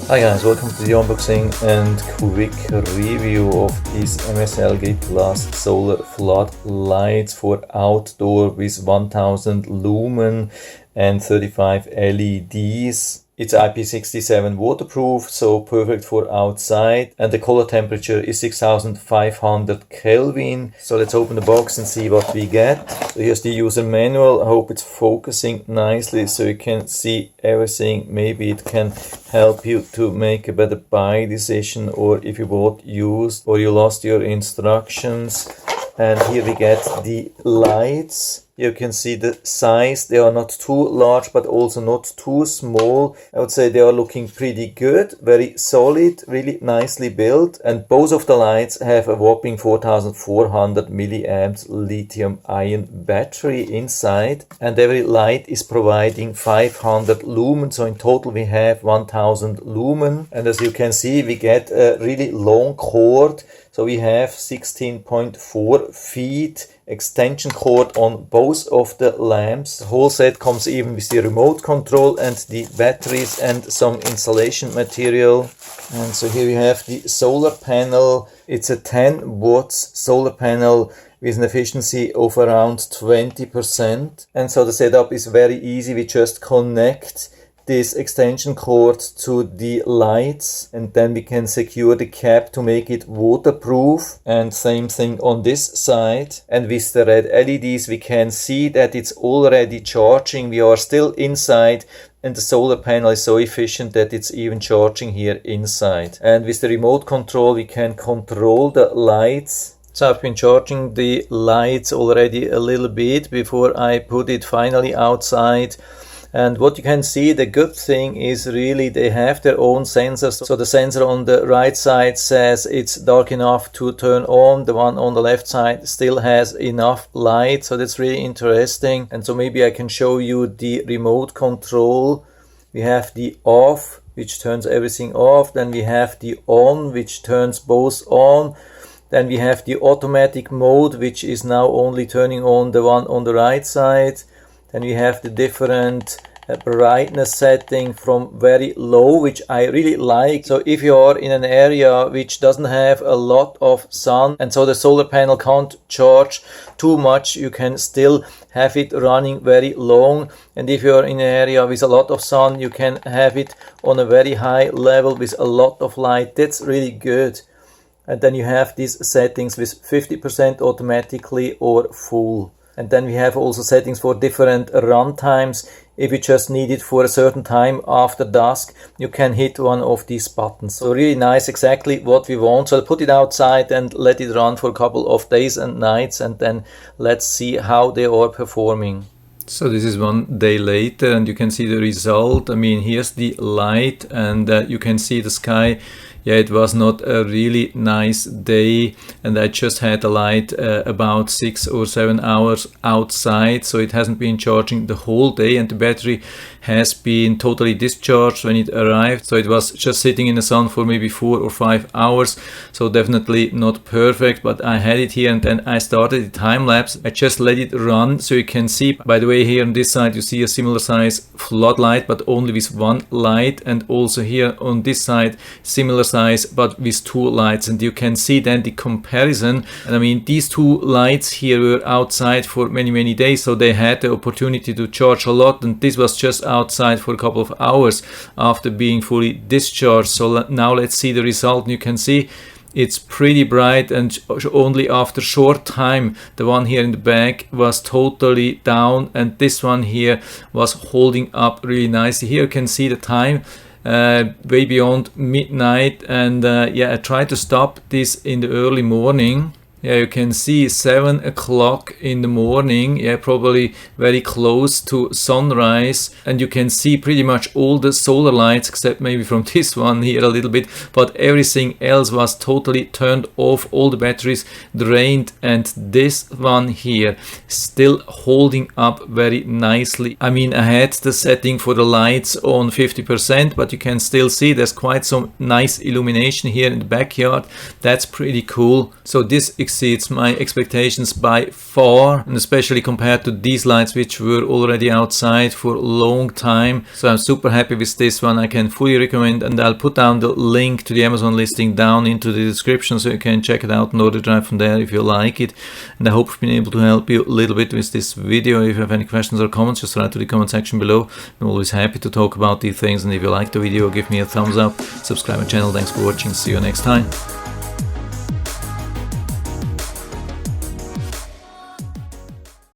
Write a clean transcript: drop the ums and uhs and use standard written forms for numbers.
Hi guys, welcome to the unboxing and quick review of these Mslgitluz solar floodlights for outdoor with 1000 lumen and 35 LEDs. It's IP67 waterproof, so perfect for outside, and the color temperature is 6500 Kelvin. So let's open the box and see what we get. So here's the user manual. I hope it's focusing nicely so you can see everything. Maybe it can help you to make a better buy decision, or if you bought used or you lost your instructions. And here we get the lights. You can see the size. They are not too large but also not too small. I would say they are looking pretty good, very solid, really nicely built, and both of the lights have a whopping 4400 milliamps lithium ion battery inside, and every light is providing 500 lumen, so in total we have 1000 lumen. And as you can see, we get a really long cord. So we have 16.4 feet extension cord on both of the lamps. The whole set comes even with the remote control and the batteries and some insulation material. And so here we have the solar panel. It's a 10 watts solar panel with an efficiency of around 20%. And so the setup is very easy. We just connect this extension cord to the lights, and then we can secure the cap to make it waterproof, and same thing on this side. And with the red LEDs we can see that it's already charging. We are still inside, and the solar panel is so efficient that it's even charging here inside. And with the remote control we can control the lights. So I've been charging the lights already a little bit before I put it finally outside. And what you can see, the good thing is really they have their own sensors. So the sensor on the right side says it's dark enough to turn on. The one on the left side still has enough light. So that's really interesting. And so maybe I can show you the remote control. We have the off, which turns everything off. Then we have the on, which turns both on. Then we have the automatic mode, which is now only turning on the one on the right side. Then we have the different brightness setting from very low, which I really like. So if you are in an area which doesn't have a lot of sun, and so the solar panel can't charge too much, you can still have it running very long. And if you are in an area with a lot of sun, you can have it on a very high level with a lot of light. That's really good. And then you have these settings with 50% automatically or full. And then we have also settings for different run times. If you just need it for a certain time after dusk, you can hit one of these buttons. So really nice, exactly what we want. So I'll put it outside and let it run for a couple of days and nights, and then let's see how they are performing. So this is one day later and you can see the result. I mean, here's the light, and you can see the sky. Yeah, it was not a really nice day, and I just had the light about 6 or 7 hours outside, so it hasn't been charging the whole day, and the battery has been totally discharged when it arrived. So it was just sitting in the sun for maybe 4 or 5 hours, so definitely not perfect, but I had it here, and then I started the time lapse. I just let it run so you can see. By the way, here on this side you see a similar size floodlight but only with one light, and also here on this side similar size but with two lights, and you can see then the comparison. And I mean, these two lights here were outside for many days, so they had the opportunity to charge a lot, and this was just outside for a couple of hours after being fully discharged. So now let's see the result. And you can see it's pretty bright, and only after short time the one here in the back was totally down, and this one here was holding up really nicely. Here you can see the time way beyond midnight, and yeah, I tried to stop this in the early morning. Yeah, you can see 7 o'clock in the morning, yeah, probably very close to sunrise, and you can see pretty much all the solar lights except maybe from this one here a little bit, but everything else was totally turned off, all the batteries drained, and this one here still holding up very nicely. I mean, I had the setting for the lights on 50%, but you can still see there's quite some nice illumination here in the backyard. That's pretty cool. So this exceeds my expectations by far, and especially compared to these lights which were already outside for a long time. So I'm super happy with this one. I can fully recommend, and I'll put down the link to the Amazon listing down into the description so you can check it out and order it from there if you like it. And I hope I've been able to help you a little bit with this video. If you have any questions or comments, just write to the comment section below. I'm always happy to talk about these things, and if you like the video, give me a thumbs up, subscribe my channel. Thanks for watching, see you next time.